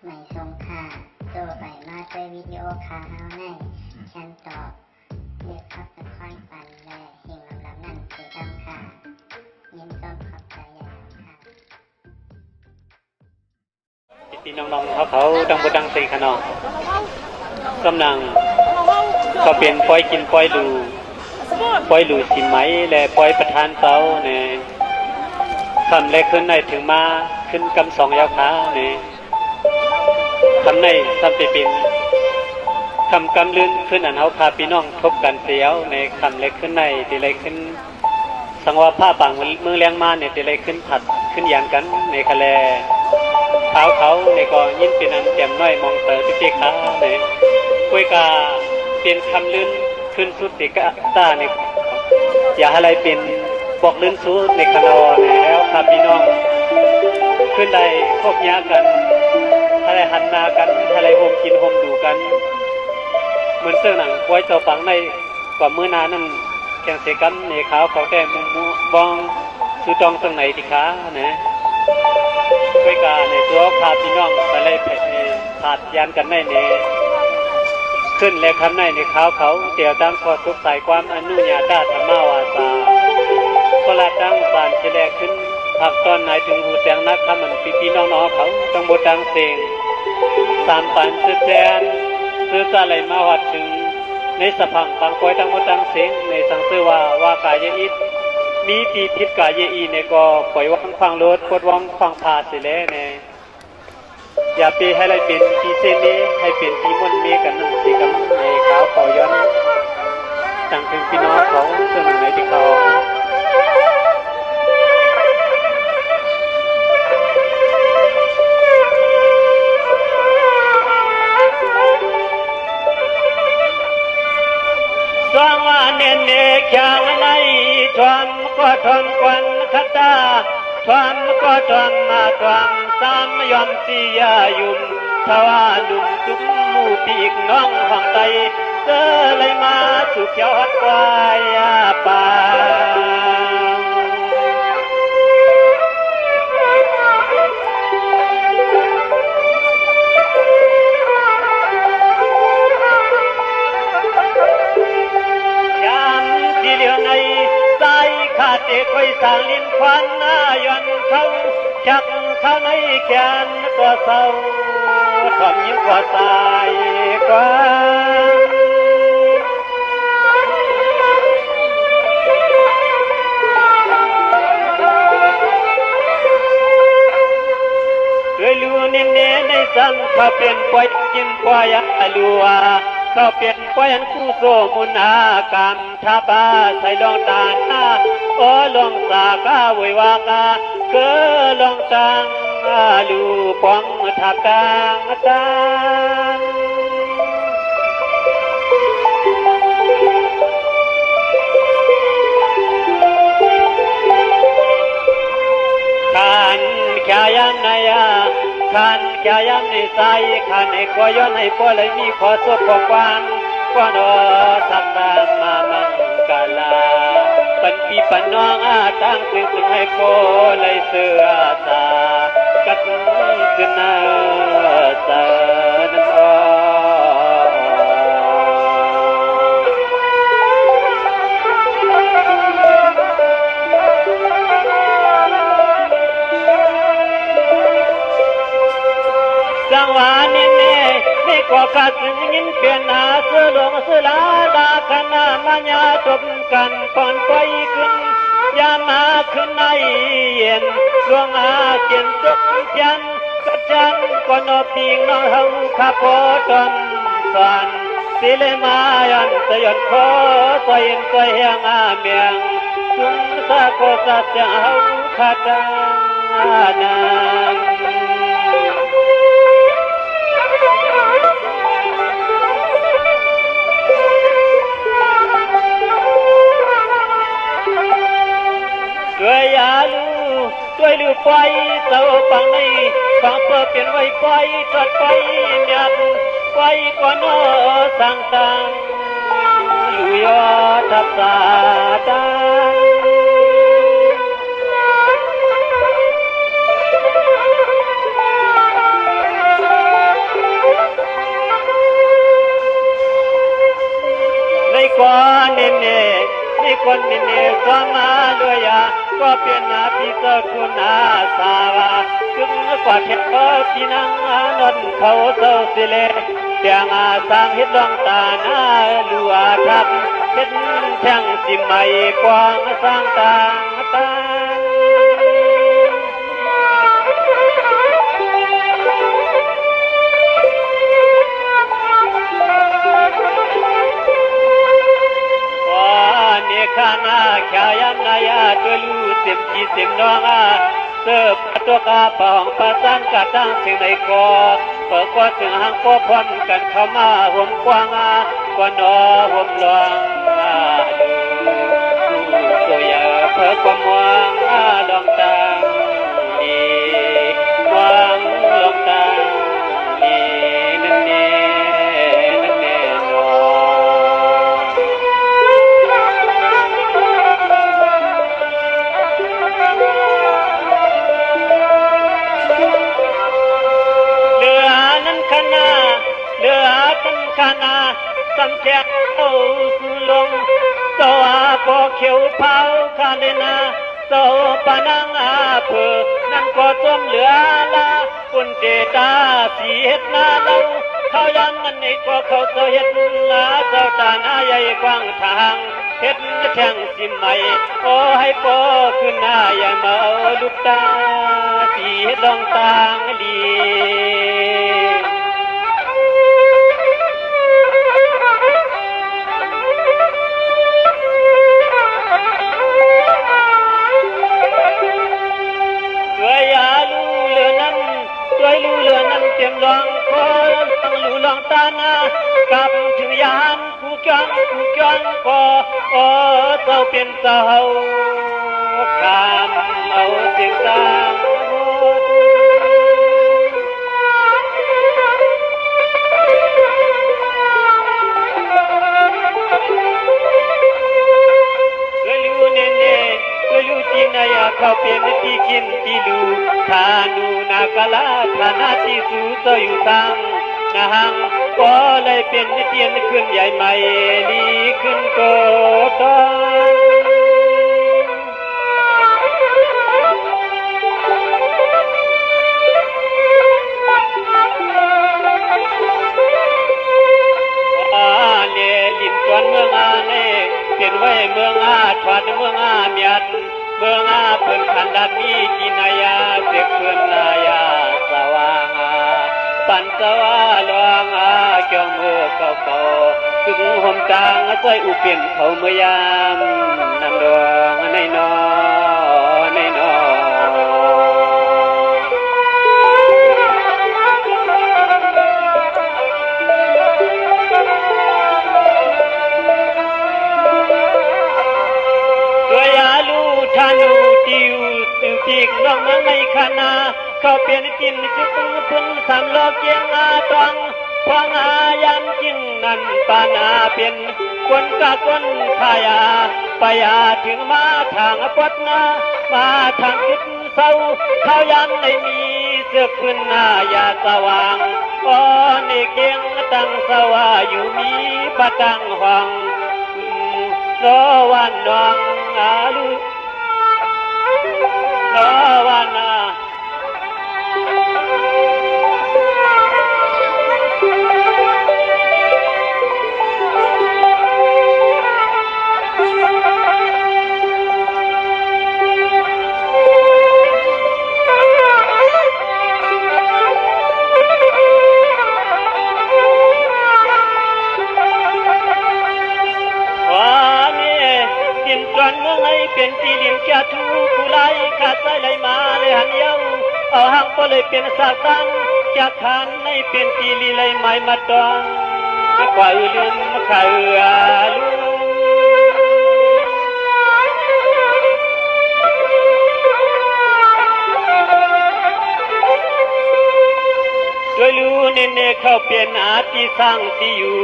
ไม่ทรงค่าตัวใบมาด้วยวิดีโอคาเฮาในฉันตอบเลือกขับตะค่อยปันและเฮงลำนั่นคือดำค่ะยินต้นขอบใจใหญ่ค่ะพี่น้องๆเขาดังบดังสีขนองกำลังก็เป็นปล่อยกินปล่อยดูสิไหมและปล่อยประทานเสาเนี่ยคำแรกขึ้นในถึงมาขึ้นกำสองยาวขาเนี่ยคำในซ้ำเป็นคำกำลื่นขึ้นอันเขาพาพี่น้องทบกันเสียวในคำเล็กขึ้นในตีเล็กขึ้นสังวาผ้าปังมือเลี้ยงมาเนี่ยตีเล็กขึ้นผัดขึ้นอย่างกันในคะแลเขาในก็ยิ่งเป็นอันแจ่มน้อยมองเตอพิเศษขาเนี่ยคุยกาเป็นคำลื่นขึ้นสุดติกะตาเนี่ยอย่าอะไรเป็นบอกลื่นสุดในคณะเนี่ยแล้วพาพี่น้องขึ้นได้พบยากันอะไรหันนากันอะไรโฮมกินโฮมดูกันเหมือนเสื้อหนังไว้เจ้าฝังในกว่ามื้อนานั่นแข่งเสกันในขาวเขาแต่มุบองสุดจองตรงไหนที่ขาเนี่ยคุยกาในตัวพาพี่น้องไปไล่ผาดยานกันในเนี่ยขึ้นและคำในในขาวเขาเตี่ยวตั้งข้อทุกสายความอนุญาตธรรมวาสาก็ละตั้งสารเฉลขึ้นผักตอนไหนถึงหูเสียงนักคำมันพี่น้องเขาต้องบดดังเสียงสามปันเสื่อแจนซื้ออะไรมาวัดถึงในสะพังปังคอยตั้งบดดังเสียงในสังเสว่ากายอิดมีปีพิษกายอีในก็ปล่อยว่างฟังรถกดว่างฟังพาสิแล้วเนี่ยอย่าปีให้อะไรเป็นปีเส้นนี้ให้เป็นปีมนเมกันนั่นสิกับในขาวขอย้อนตั้งถึงพี่น้องเขาเสื่อมในที่เขาสว่างว่าเน้นเนกอย่างในทวมก็ทวมควันคตาทวมก็ทวมมาทวมสามยอมสียายุ่มทว่านุ่มจุ้มมูปีกน้องห้องไตเจอเลยมาสุขยอดกวายป่ายามที่เหลือในใจขาดเด็กไว้สร้างลิ้นควันย้อนเขาชักเข้าในแขนก็เศร้าทอมยิ่งกว่าสายกว่าด้วยลูเน้นในสังเขาเป็นปล่อยกินปล่อยลัวเขาเป็นปล่อยคู่โซมุนากรรมชาบาใส่ลองตาหน้าโอ้ลองสากาวิวากาเกลองตังลูปองทับตังตังขันแค่ยันนายขันแค่ยันในใจขันให้กว่าย้อนให้พอเลยมีขอสบขอกวางกว่านอสักตามมามังกาลาปันปีปันน้องตั้งซึ่งให้โกเลยเสือตากัดขึ้นหน้าเสนอสังวานิเนไม่ก่อกัดซึ่งยินเปลี่ยนหน้าเสือหลงเสือลาดาขณะมัญญาจบกันก่อนไปขึ้นยามาขึ้นในเย็นดวงเกียนจบยันกัจจันก่อนปีงน้องเฮาข้าพอตอนสันสิเลมายันสยนขอสอยนสอยเฮียงเมียงสุนสะโกสัจเฮาขาดังนังด้วยยาลูด้วยลูปล่อยเต่าปังในฟังเปิดเปลี่ยนไว้ปล่อยตัดไปยัดปล่อยก่อนสังตังลูยอทับตาดัง เ คนนิเนสมาด้วยยาก็เป็นนาพิเศษคุณอาสาวาถึงกว่าเท็ดก็ที่นั่งนนเขาเศร้าสิเลเสียงอาสร้างเฮ็ดดวงตาหน้าลัวทับเฮ็ดแท่งสิไม่กว้างสร้างต่างตาข้านาขายนายาตัวลูเสียมจีเสียมน้องเสิร์ฟตัวกาปองประสานกะตั้งสิ่งในกอเปิดกว่าถึงหางก็พร้อมกันเข้ามาห่มกว้างกว่านอห่มลองดูตัวยาเปิดความวางลองตาดีวางลองตาดีนั่นเน่นั่นเน่นอขณะสำเจ้าสุลงโซอาโปเขียวเผาคาเลนาโซปานังอาเผือนั่นก็ต้มเหลือละปุ่นเจตาสีเฮ็ดนาเล่าเขายันนั่นนี่ก็เขาโซเฮ็ดละเจ้าตาหน้าใหญ่กว้างทางเฮ็ดแท่งสิใหม่โอ้ให้โปขึ้นหน้าใหญ่มาลูกตาสีเฮ็ดลองตางดีเต็มลองคอยต้องลู่ลองตานากับถึงยานผู้จ้องก็โอ้เจ้าเป็นเจ้าคำเอาเสียงตามเขาเป็นที่กินที่ลูทานูนากาลาธานาที่สูเจอยู่ตังนะฮังก็เลยเป็นเตียนขึ้นใหญ่ใหม่ลีขึ้นโกตองเลลินตวนเมืองอาเน่เป็นไว้เมืองอาทวนเมืองอาเมียนเมืองอาเพิ่นขันดันมีกินายาเสกเพิ่นนายาสว่างปันสว่างลวงเกี่ยวมือเก่าถึงห่มจางช่วยอุเปลี่ยนเขาเมื่อยามนำดวงในนอในนอทานูติวตึงปีกน้องในคณะเขาเป็นจินจุกพุ่งสามโลกเกียงอาตองพวงอายันจิงนันปานาเป็นคนกะคนขายาไปอาถึงมาทางปดนามาทางจุดเศร้าเขายันได้มีเสือกขึ้นหน้ายาสว่างอ๋อในเกียงตั้งสว่าอยู่มีปะตังห้องรอวันน้องอาลุรอวันนาเป็นตีลิมแก่ทูผู้ไล่ขาดใจไหลมาเลยหันเย้าเอาหางก็เลยเป็นสาตันจากขันในเป็นตีลีไหลไม้มาตองกว่าอื่นมาขายลุโดยรู้เนเข้าเปลี่ยนอาที่สร้างที่อยู่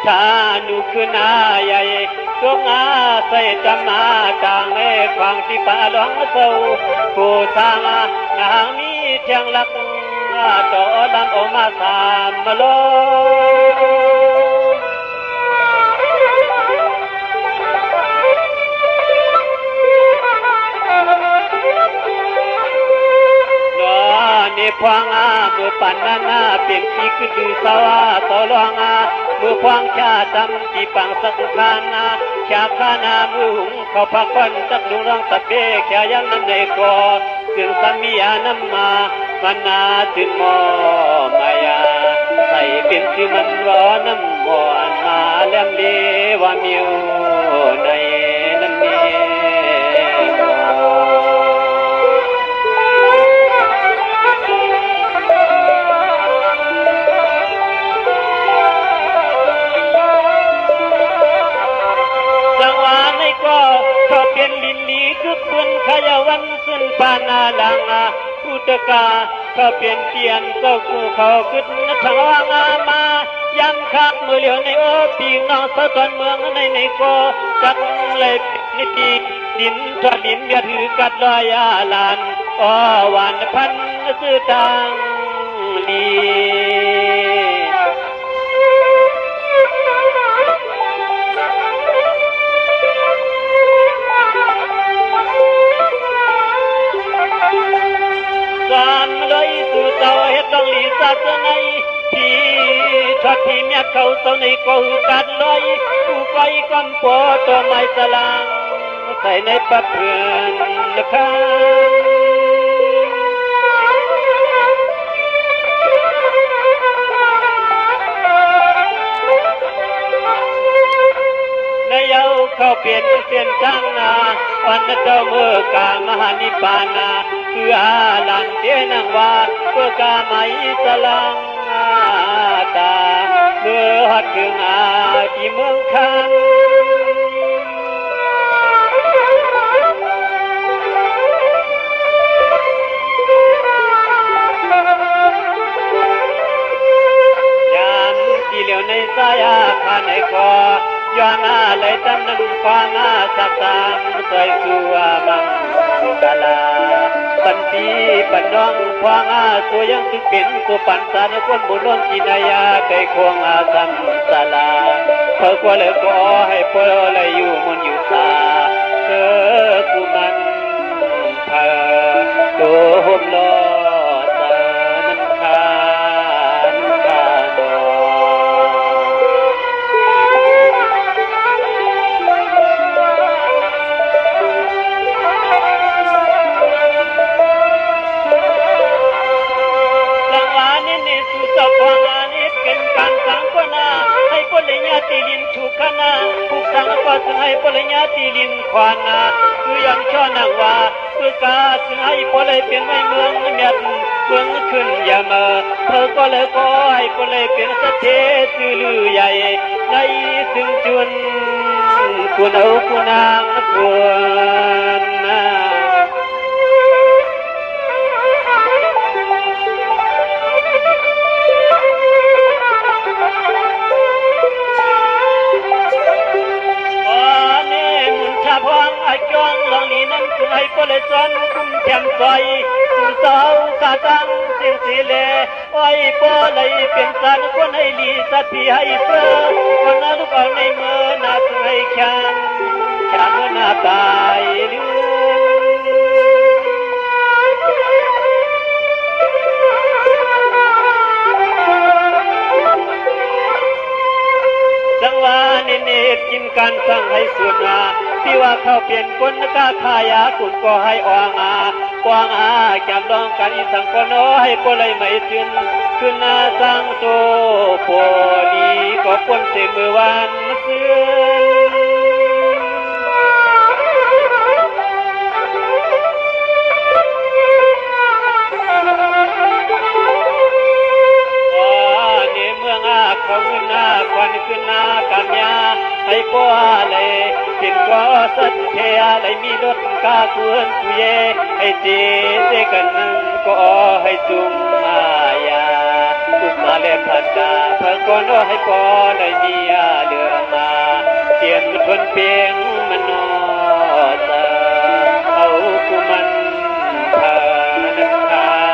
ทานุคือนาใหญ่ตัวงาใส่จำมาจางในควางที่ป่าหลวงเศร้าผู้สร้างนางนี้เทียงลักต่อลำออกมาสามมาโล พวางเมื่อปันนาเป็นที่คือดือสวาต่อรองเมื่อพวางชาจำที่ปังสักคานาชาคานามือหุงเขาพักวันจักดุรังตะเปกแค่ยังนั้นในกอซึ่งสามียานำมามันนาถึงมอมายาใส่เป็นที่มันร้อนน้ำมอนมาแลมเลว่ามิวในนั้นเมเขาเป็นลินลีคือเพื่อนขยาวันสุนปานาลังพุทธกาเขาเป็นเตียนก็กูเขาขึ้นทางมายันคักมือเหลียวในโอปีน้องสะตอนเมืองในก็จักเลยนิติดินทอดินเบียถือกัดลอยลานอ้อวันพันสื่อตังดีสู่เจ้าเฮ็ดต้องลีศาสนาที่ทอดที่เมียเขาเจ้าในก็หือกัดลอยผู้ไฟกำปอตัวไม้สลางใส่ในปะเพื่อนนะครับเยาเข้าเปลี่ยนเส้นทางนาวันเจ้าเมื่อกามหานิพพานาคืออาลันเทนังวาเพื่อกาไมสลังตาเมื่อหัดถึงที่เมืองคันยามที่เหลียวในสายขาในคอย้อนเลยจำนึงความสักตามเคยคือมังกลาปันปีปันน้องความตัวยังถึงเป็นตัวปันสารคนบุญน้องกินายาเคยควงสัมสลาเพื่อกว่าเลยก็ให้เพื่อเลยอยู่มันอยู่ตาเธอกูมันเธอตัวห่มล้อเธอนั้นคานคานตีลินถูกขนาผู้สังก็จึงให้ปริญญาตีลินควานาคือยังช่อนังว่าคือกาจึงให้ปเลยเป็นไม่เมืองเมียนเมืองขึ้นอย่ามาเธอก็เลยก็ให้ปเลยเป็นสเทสื่อลือใหญ่ในถึงจุนคุณเอาคุณนางคุณนาพวงจองลองนี้นั้นคือให้ปเลยจอนคุ้มแจ่มใสสู่เจ้ากาตังเสียงสีเลไว้ปเลยเป็นสันคนให้ลีสัตย์ให้เสือคนนั้นลูกเอาในมือหน้าคือให้แข็งแข็งหน้าตายเลืจังหวะนี้กินการสั่งให้สุดที่ว่าเขาเปลี่ยนคนกาขายาคุณก็ให้อวางจำลองกันอีสังก็น้อยปเลยไม่ถึงขึ้นนาสังโตโพดีก็ปนเสมือวันเสื่เขาขึ้นหน้าควันขึ้นหน้ากันยาให้พ่อเลยเป็นก็สัตเทียเลยมีรถกาเพื่อนคุยให้เจกันนึงก็ให้จุงมายาอุตมาเลพันดาเพื่อก็น้อให้พ่อเลยมีเลือมาเปลี่ยนทนเพียงมันนอเตอเอากูมันเธอนักขา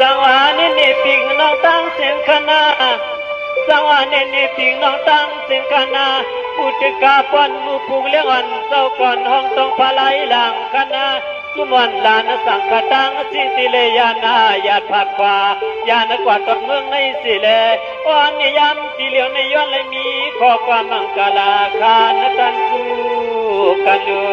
จังหวะนี้ปีกน้องตั้งเสียงขนา สังวาเนเนปิงน้องตั้งเส้นคณาผู้จัดกาปอนมูผูกเลี้ยงอ่อนเศร้าก่อนห้องต้องพลายหลังคณาสุมวันลานสังกตังสิสิเลยานาญาติผักฟ้ายานกว่าตดเมืองในสิเลอ่อนนิยามที่เหลียวในย้อนเลยมีข้อความมังกลาคานตันสู้กันอยู่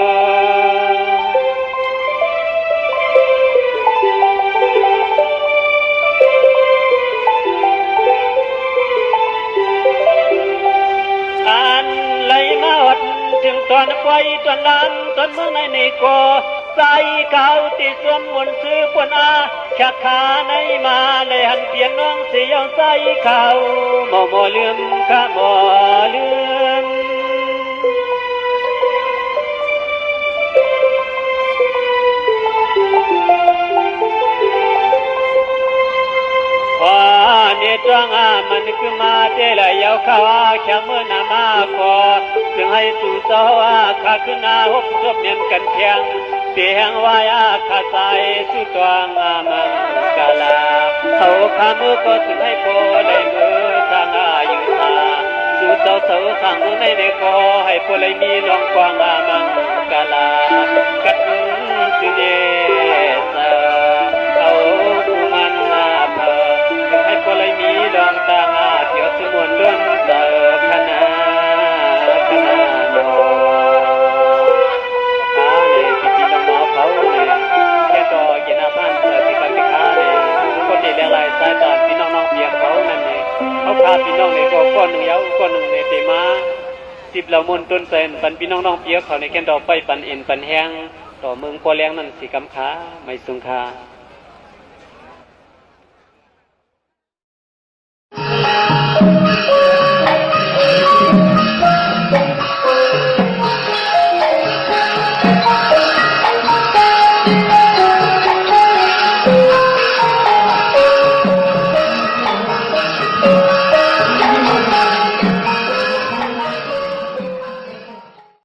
ถึงตอนไฟตอนนั้นตอนเมืองในก่อใส่เขาติดสวมมนต์ซื้อปนอาชักขาในมาเลยหันเปลี่ยนน้องเสียวใส่เขาหมอลืมข้าหมอลืมว่าเนี่ยจ้างมันคือมาเจริญยาวข้าวแค่เมื่อนามาขอจึงให้สู่เสาข้าขึ้นนาหกจบเนียนกันเพียงเสียงวายข้าใส่สู่ตัวงามังกาลาเขาข้ามือก็ถึงให้โพได้มือทางอยู่ตาสู่เสาสั่งในคอให้โพเลยมีน้องกวางงามังกาลากัดจุเยสเอาผู้มันเพอถึงให้โพเลยมีดองตาเกี่ยวสมุนล้วนเติบคณะโนขาเนี่ยพี่น้องเขาเนี่ยแค่ต่อกินอาหารเสริมที่กันที่ขาเนี่ยคนที่เลี้ยงไรสายตาพี่น้องเบียร์เขานั่นเนี่ยเขาพาพี่น้องเนี่ยก็ก้อนหนึ่งยาวก้อนหนึ่งเนี่ยเตมา10เหล่ามนต้นเซนปันพี่น้องเบียร์เขาในแค่ต่อไปปันเอ็นปันแห้งต่อเมืองพอแรงนั่นสีกำขาไม่สุงคา